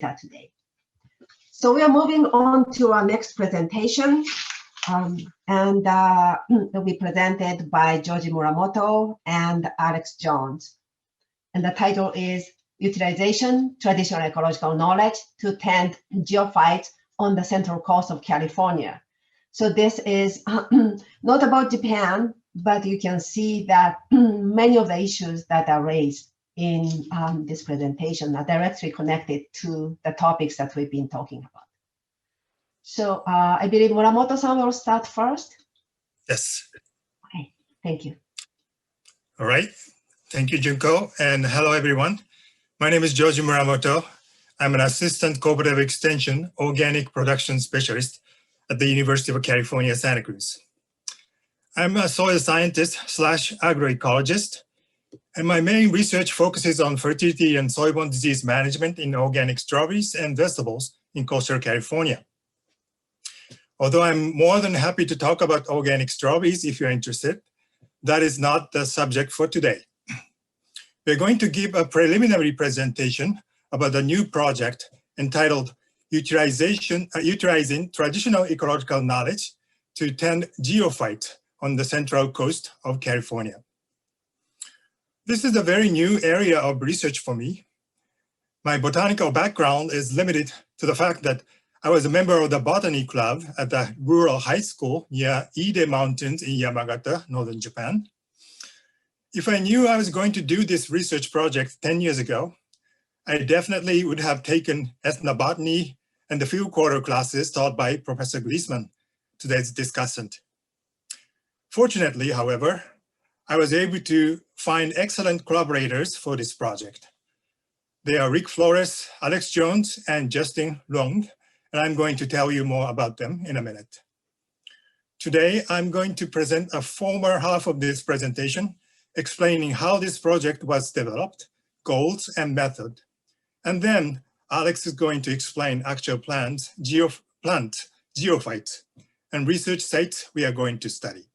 data today. So we are moving on to our next presentation, and will be presented by Joji Muramoto and Alex Jones. And the title is Utilization Traditional Ecological Knowledge to Tend Geophytes on the Central Coast of California. So this is not about Japan, but you can see that many of the issues that are raised in this presentation are directly connected to the topics that we've been talking about. So I believe Muramoto-san will start first. Yes. Okay, thank you. All right. Thank you, Junko, and hello, everyone. My name is Joji Muramoto. I'm an assistant cooperative extension organic production specialist at the University of California, Santa Cruz. I'm a soil scientist / agroecologist, and my main research focuses on fertility and soil-borne disease management in organic strawberries and vegetables in coastal California. Although I'm more than happy to talk about organic strawberries if you're interested, that is not the subject for today. We're going to give a preliminary presentation about the new project entitled Utilizing Traditional Ecological Knowledge to Tend Geophyte on the Central Coast of California. This is a very new area of research for me. My botanical background is limited to the fact that I was a member of the botany club at the rural high school near Ide Mountains in Yamagata, northern Japan. If I knew I was going to do this research project 10 years ago, I definitely would have taken ethnobotany and the field quarter classes taught by Professor Griezmann, today's discussant. Fortunately, however, I was able to find excellent collaborators for this project. They are Rick Flores, Alex Jones, and Justin Long, and I'm going to tell you more about them in a minute. Today, I'm going to present a former half of this presentation, explaining how this project was developed, goals and method. And then Alex is going to explain actual plants, geophytes, and research sites we are going to study.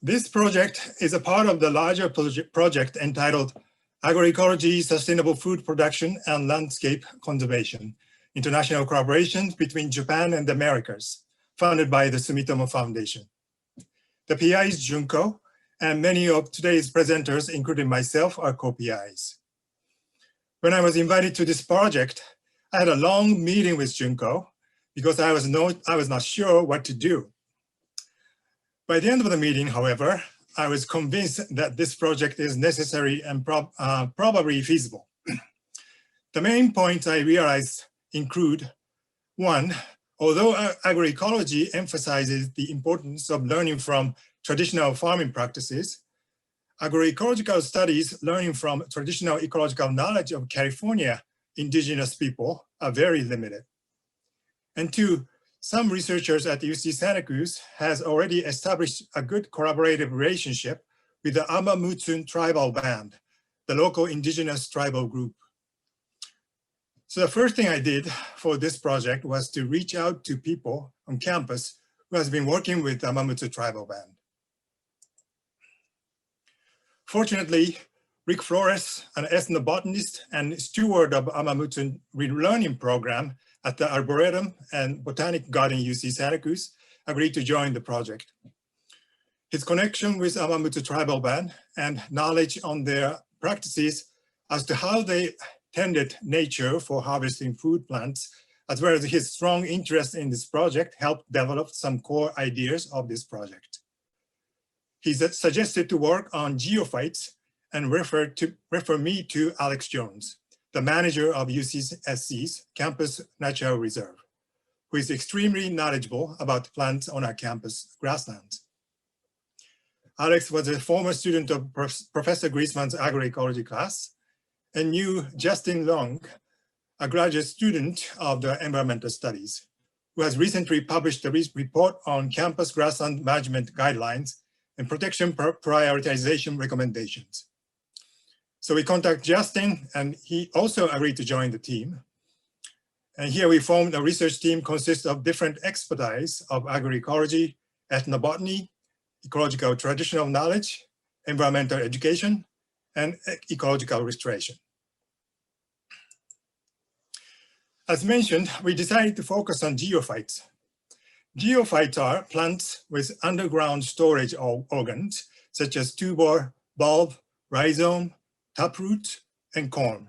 This project is a part of the larger project entitled Agroecology, Sustainable Food Production and Landscape Conservation, International Collaborations between Japan and the Americas, funded by the Sumitomo Foundation. The PI is Junko, and many of today's presenters, including myself, are co-PIs. When I was invited to this project, I had a long meeting with Junko because I was not sure what to do. By the end of the meeting, however, I was convinced that this project is necessary and probably feasible. The main points I realized include: one, although agroecology emphasizes the importance of learning from traditional farming practices, agroecological studies learning from traditional ecological knowledge of California indigenous people are very limited. And two, some researchers at UC Santa Cruz has already established a good collaborative relationship with the Amamutsun tribal band, the local indigenous tribal group. So the first thing I did for this project was to reach out to people on campus who has been working with the Amamutsu tribal band. Fortunately, Rick Flores, an ethnobotanist and steward of Amamutsu relearning program at the Arboretum and Botanic Garden UC Santa Cruz, agreed to join the project. His connection with Amamutsu tribal band and knowledge on their practices as to how they tended nature for harvesting food plants, as well as his strong interest in this project, helped develop some core ideas of this project. He suggested to work on geophytes and refer me to Alex Jones, the manager of UCSC's Campus Natural Reserve, who is extremely knowledgeable about plants on our campus grasslands. Alex was a former student of Professor Griezmann's agroecology class and knew Justin Long, a graduate student of the environmental studies, who has recently published a report on campus grassland management guidelines and protection prioritization recommendations. So we contacted Justin, and he also agreed to join the team. And here we formed a research team consist of different expertise of agroecology, ethnobotany, ecological traditional knowledge, environmental education, and ecological restoration. As mentioned, we decided to focus on geophytes. Geophytes are plants with underground storage organs, such as tuber, bulb, rhizome, taproot, and corm.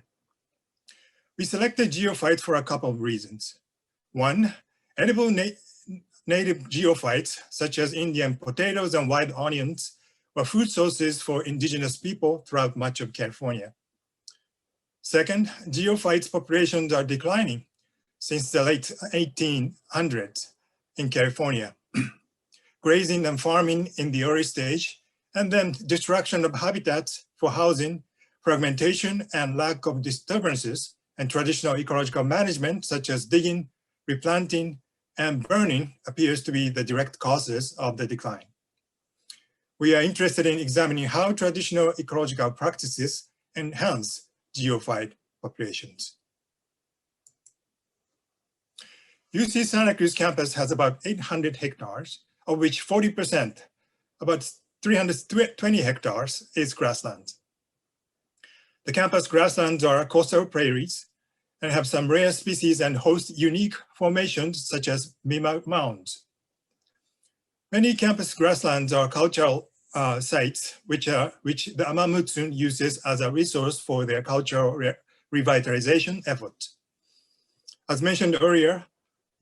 We selected geophytes for a couple of reasons. One, edible native geophytes, such as Indian potatoes and white onions, were food sources for indigenous people throughout much of California. Second, geophytes populations are declining since the late 1800s in California. Grazing and farming in the early stage, and then destruction of habitats for housing, fragmentation and lack of disturbances, and traditional ecological management such as digging, replanting, and burning appears to be the direct causes of the decline. We are interested in examining how traditional ecological practices enhance geophyte populations. UC Santa Cruz campus has about 800 hectares, of which 40%, about 320 hectares, is grasslands. The campus grasslands are coastal prairies and have some rare species and host unique formations such as mima mounds. Many campus grasslands are cultural sites which the Amamutsun uses as a resource for their cultural revitalization efforts. As mentioned earlier,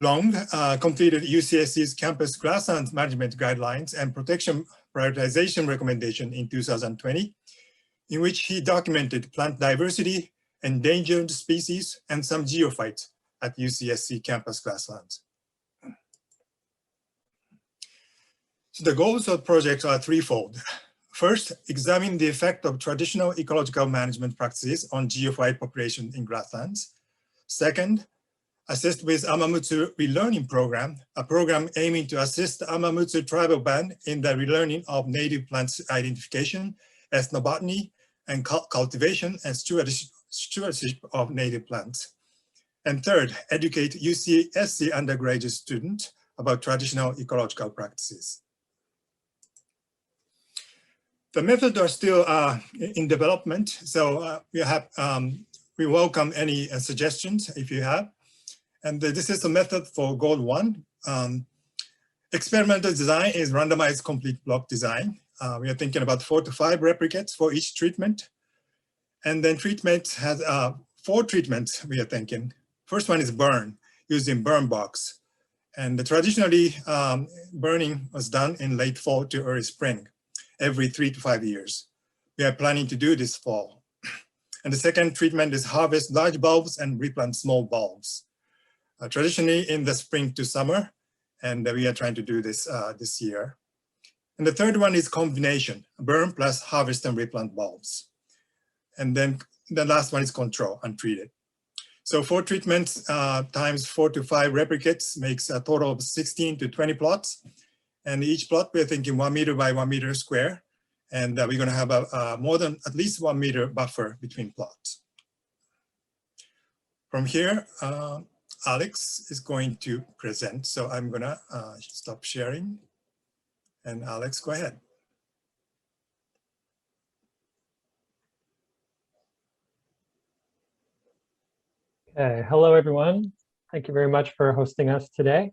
Long completed UCSC's campus grasslands management guidelines and protection prioritization recommendation in 2020, in which he documented plant diversity, endangered species, and some geophytes at UCSC campus grasslands. So the goals of the project are threefold. First, examine the effect of traditional ecological management practices on geophyte population in grasslands. Second, assist with Amamutsu Relearning Program, a program aiming to assist the Amamutsu tribal band in the relearning of native plants identification, ethnobotany, and cultivation and stewardship of native plants. And third, educate UCSC undergraduate students about traditional ecological practices. The methods are still in development, so we welcome any suggestions if you have. And this is the method for goal 1. Experimental design is randomized complete block design. We are thinking about 4 to 5 replicates for each treatment. And then treatment has 4 treatments we are thinking. First one is burn, using burn box. And traditionally, burning was done in late fall to early spring, every 3 to 5 years. We are planning to do this fall. And the second treatment is harvest large bulbs and replant small bulbs. Traditionally in the spring to summer, and we are trying to do this this year. And the third one is combination, burn plus harvest and replant bulbs. And then the last one is control, untreated. So 4 treatments times 4 to 5 replicates makes a total of 16 to 20 plots. And each plot we're thinking 1 meter by 1 meter square. And we're gonna have a more than at least 1 meter buffer between plots. From here, Alex is going to present. So I'm gonna stop sharing. And Alex, go ahead. Okay, hello everyone. Thank you very much for hosting us today.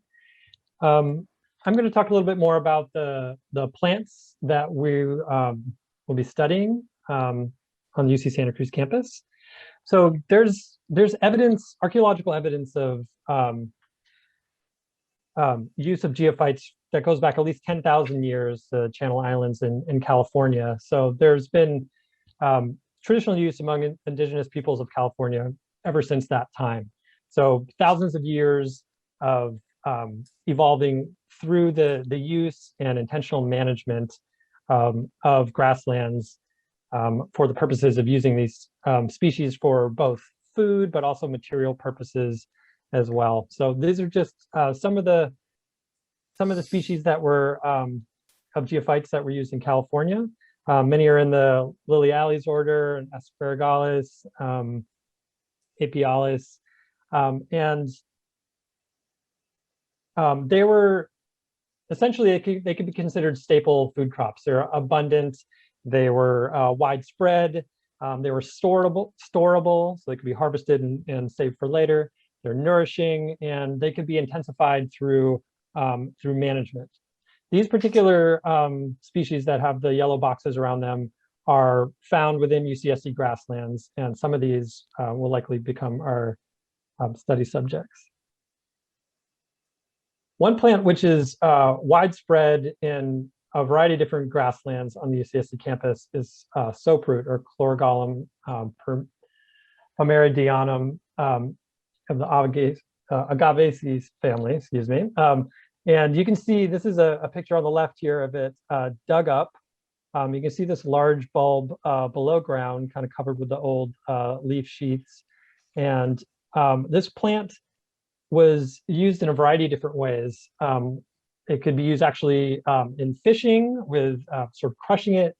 I'm going to talk a little bit more about the plants that we will be studying on the UC Santa Cruz campus. So there's evidence, archaeological evidence of use of geophytes that goes back at least 10,000 years, the Channel Islands in California. So there's been traditional use among indigenous peoples of California ever since that time. So thousands of years of evolving through the use and intentional management of grasslands for the purposes of using these species for both food, but also material purposes as well. So these are just some of the species that were of geophytes that were used in California. Many are in the Lilialis order, and Aspergillus, Apialis, and they were essentially, they could be considered staple food crops. They're abundant, they were widespread, they were storable, so they could be harvested and saved for later. they're nourishing, and they could be intensified through management. These particular species that have the yellow boxes around them are found within UCSC grasslands, and some of these will likely become our study subjects. One plant which is widespread in a variety of different grasslands on the UCSC campus is Soaproot, or Chlorogalum pomeridianum of the Agaveaceae family, excuse me. And you can see, this is a picture on the left here of it dug up. You can see this large bulb below ground, kind of covered with the old leaf sheaths. And this plant was used in a variety of different ways. It could be used actually in fishing with sort of crushing it,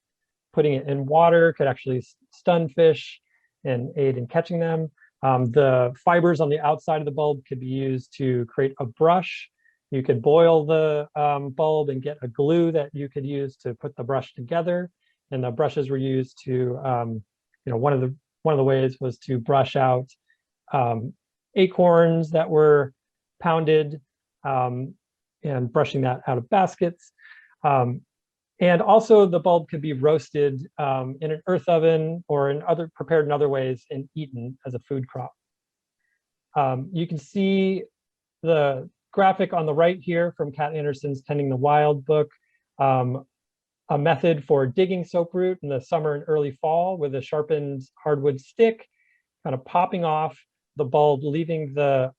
putting it in water, could actually stun fish and aid in catching them. The fibers on the outside of the bulb could be used to create a brush. You could boil the bulb and get a glue that you could use to put the brush together. And the brushes were used to, one of the ways was to brush out acorns that were pounded and brushing that out of baskets. And also the bulb could be roasted in an earth oven or prepared in other ways and eaten as a food crop. You can see the graphic on the right here from Kat Anderson's Tending the Wild book, a method for digging soaproot in the summer and early fall with a sharpened hardwood stick, kind of popping off the bulb, leaving the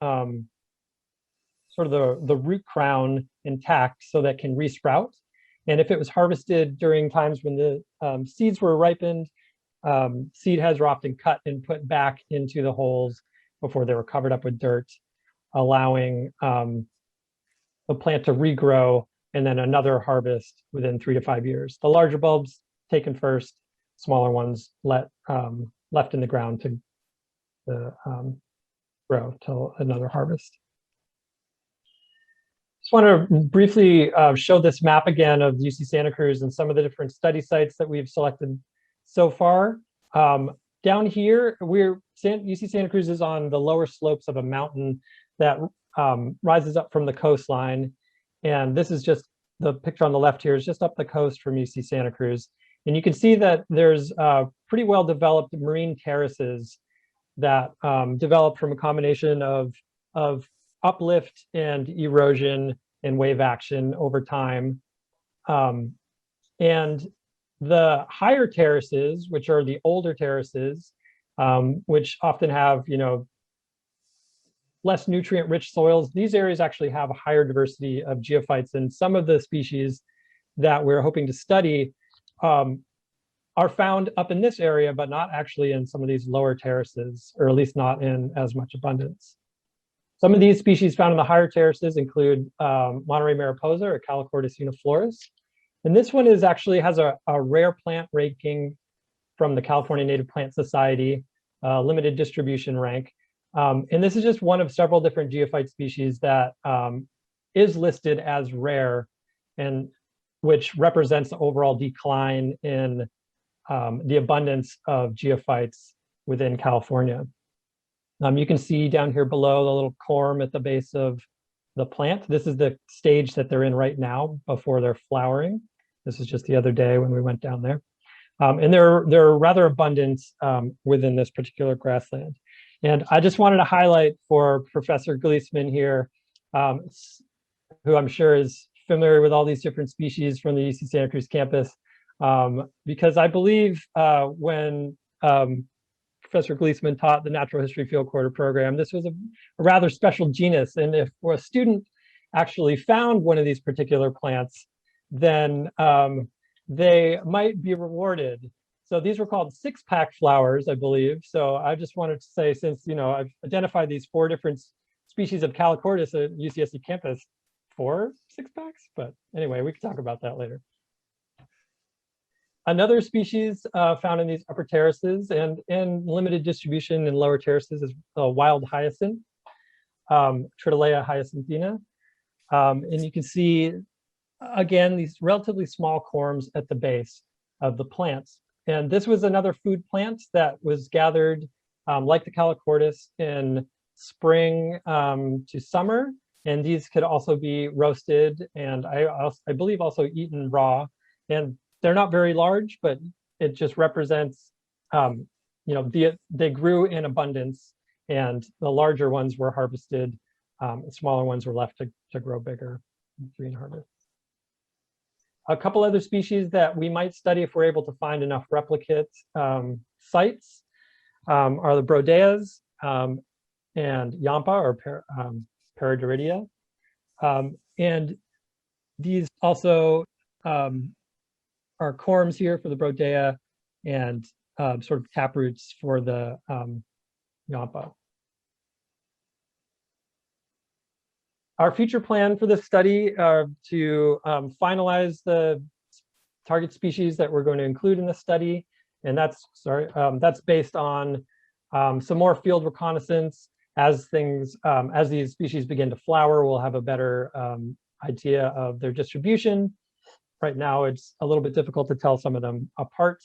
sort of the root crown intact so that it can resprout. And if it was harvested during times when the seeds were ripened, seed heads were often cut and put back into the holes before they were covered up with dirt, allowing the plant to regrow and then another harvest within 3 to 5 years. The larger bulbs taken first, smaller ones left in the ground to grow till another harvest. Just want to briefly show this map again of UC Santa Cruz and some of the different study sites that we've selected so far. Down here, UC Santa Cruz is on the lower slopes of a mountain that rises up from the coastline. And this is just, the picture on the left here is just up the coast from UC Santa Cruz. And you can see that there's pretty well developed marine terraces that developed from a combination of uplift and erosion and wave action over time. And the higher terraces, which are the older terraces, which often have, less nutrient-rich soils, these areas actually have a higher diversity of geophytes, and some of the species that we're hoping to study are found up in this area, but not actually in some of these lower terraces, or at least not in as much abundance. Some of these species found in the higher terraces include Monterey Mariposa, or Calochortus uniflorus. And this one actually has a rare plant ranking from the California Native Plant Society, limited distribution rank. And this is just one of several different geophyte species that is listed as rare, and which represents the overall decline in the abundance of geophytes within California. You can see down here below the little corm at the base of the plant. This is the stage that they're in right now before they're flowering. This is just the other day when we went down there. And they're rather abundant within this particular grassland. And I just wanted to highlight for Professor Gleesman here, who I'm sure is familiar with all these different species from the UC Santa Cruz campus, because I believe when Professor Gleesman taught the Natural History Field Quarter program, this was a rather special genus. And if a student actually found one of these particular plants, then they might be rewarded. So these were called six-pack flowers, I believe. So I just wanted to say, since I've identified these 4 different species of Calochortus at UCSC campus, 4 six-packs, but anyway, we can talk about that later. Another species found in these upper terraces and in limited distribution in lower terraces is wild hyacinth, Tritolea hyacinthina. And you can see, again, these relatively small corms at the base of the plants. And this was another food plant that was gathered, like the Calochortus, in spring to summer, and these could also be roasted and I believe also eaten raw. And they're not very large, but it just represents, they grew in abundance, and the larger ones were harvested. The smaller ones were left to grow bigger between harvests. A couple other species that we might study if we're able to find enough replicate sites are the brodeas and yampa or paradiridia. And these also are corms here for the brodea and sort of taproots for the yampa. Our future plan for this study to finalize the target species that we're going to include in the study, and that's based on some more field reconnaissance. As these species begin to flower, we'll have a better idea of their distribution. Right now, it's a little bit difficult to tell some of them apart.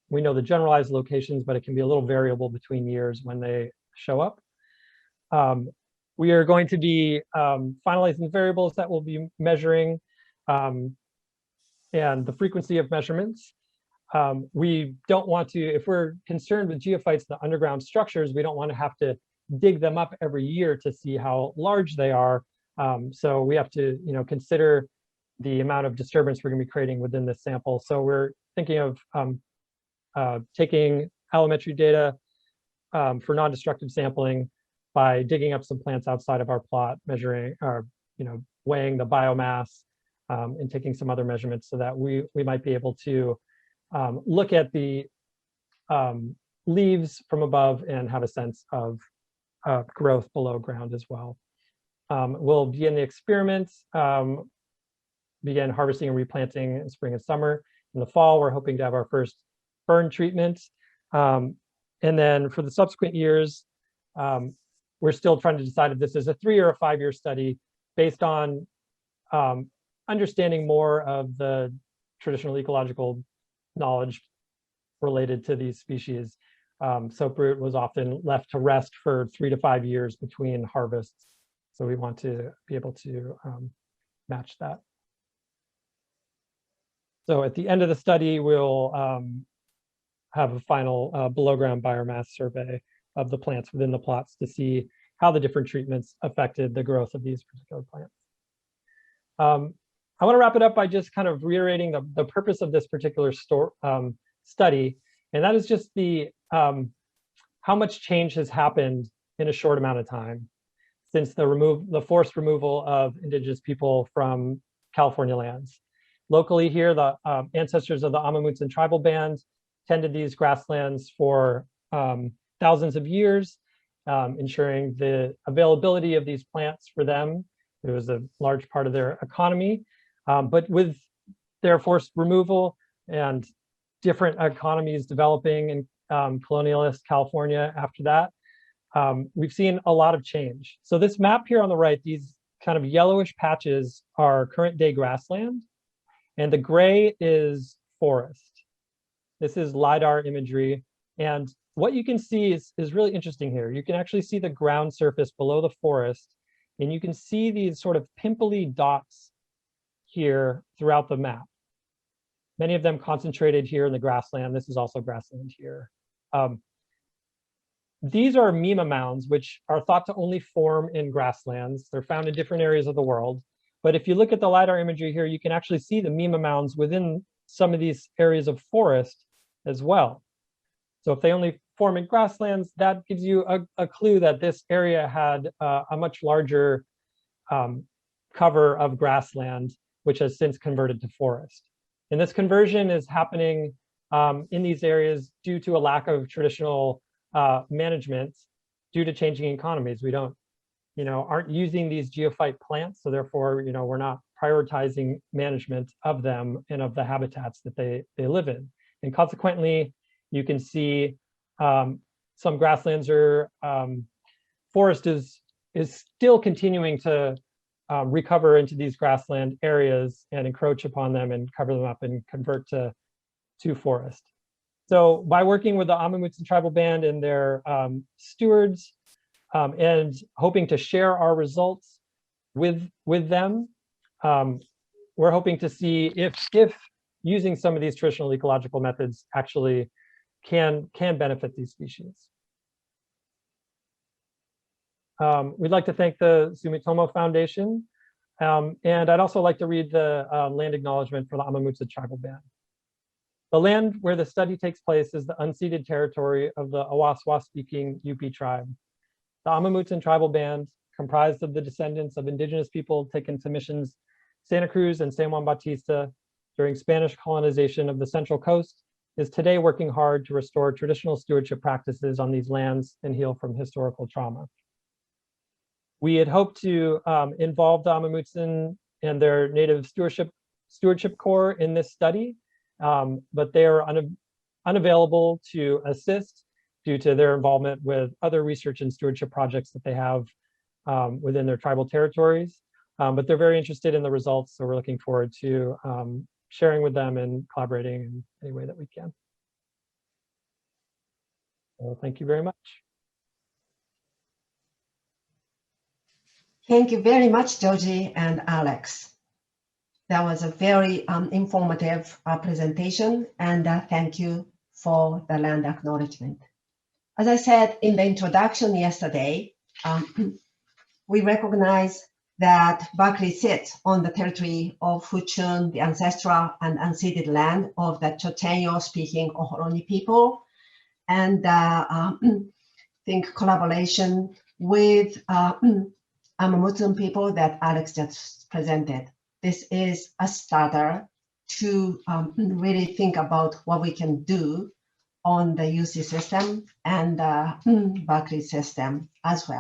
We know the generalized locations, but it can be a little variable between years when they show up. We are going to be finalizing the variables that we'll be measuring and the frequency of measurements. We don't want to, if we're concerned with geophytes, the underground structures, we don't want to have to dig them up every year to see how large they are. So we have to, consider the amount of disturbance we're going to be creating within this sample. So we're thinking of taking allometry data for non-destructive sampling by digging up some plants outside of our plot, measuring or weighing the biomass and taking some other measurements so that we might be able to look at the leaves from above and have a sense of growth below ground as well. We'll begin the experiments, begin harvesting and replanting in spring and summer. In the fall, we're hoping to have our first fern treatment. And then for the subsequent years, we're still trying to decide if this is a 3 or a 5 year study based on understanding more of the traditional ecological knowledge related to these species. Soaproot was often left to rest for 3 to 5 years between harvests. So we want to be able to match that. So at the end of the study, we'll have a final below ground biomass survey of the plants within the plots to see how the different treatments affected the growth of these particular plants. I want to wrap it up by just kind of reiterating the purpose of this particular study, and that is just the how much change has happened in a short amount of time since the forced removal of indigenous people from California lands. Locally here, the ancestors of the Amamutsan tribal band tended these grasslands for thousands of years, ensuring the availability of these plants for them. It was a large part of their economy. But with their forced removal and different economies developing in colonialist California after that, we've seen a lot of change. So this map here on the right, these kind of yellowish patches are current day grassland, and the gray is forest. This is LiDAR imagery. And what you can see is really interesting here. You can actually see the ground surface below the forest, and you can see these sort of pimply dots here throughout the map. Many of them concentrated here in the grassland. This is also grassland here. These are Mima mounds, which are thought to only form in grasslands. They're found in different areas of the world. But if you look at the LiDAR imagery here, you can actually see the Mima mounds within some of these areas of forest as well. So if they only form in grasslands, that gives you a clue that this area had a much larger cover of grassland, which has since converted to forest. And this conversion is happening in these areas due to a lack of traditional management due to changing economies. We aren't using these geophyte plants, so therefore, we're not prioritizing management of them and of the habitats that they live in. And consequently, you can see some grasslands or forest is still continuing to recover into these grassland areas and encroach upon them and cover them up and convert to forest. So by working with the Amamutsan tribal band and their stewards, and hoping to share our results with them. We're hoping to see if using some of these traditional ecological methods actually can benefit these species. We'd like to thank the Sumitomo Foundation, and I'd also like to read the land acknowledgement for the Amamutsa tribal band. The land where the study takes place is the unceded territory of the Awaswa-speaking UP tribe. The Amamutsan tribal band, comprised of the descendants of indigenous people taken to missions Santa Cruz and San Juan Bautista during Spanish colonization of the Central Coast, is today working hard to restore traditional stewardship practices on these lands and heal from historical trauma. We had hoped to involve the Amamutsan and their Native Stewardship Corps in this study, but they are unavailable to assist due to their involvement with other research and stewardship projects that they have within their tribal territories. But they're very interested in the results, so we're looking forward to sharing with them and collaborating in any way that we can. So thank you very much. Thank you very much, Joji and Alex. That was a very informative presentation, and thank you for the land acknowledgement. As I said in the introduction yesterday, we recognize that Berkeley sits on the territory of Huchun, the ancestral and unceded land of the Chochenyo-speaking Ohlone people, and think collaboration with Amamutsan people that Alex just presented. This is a starter to really think about what we can do on the UC system and Berkeley system as well.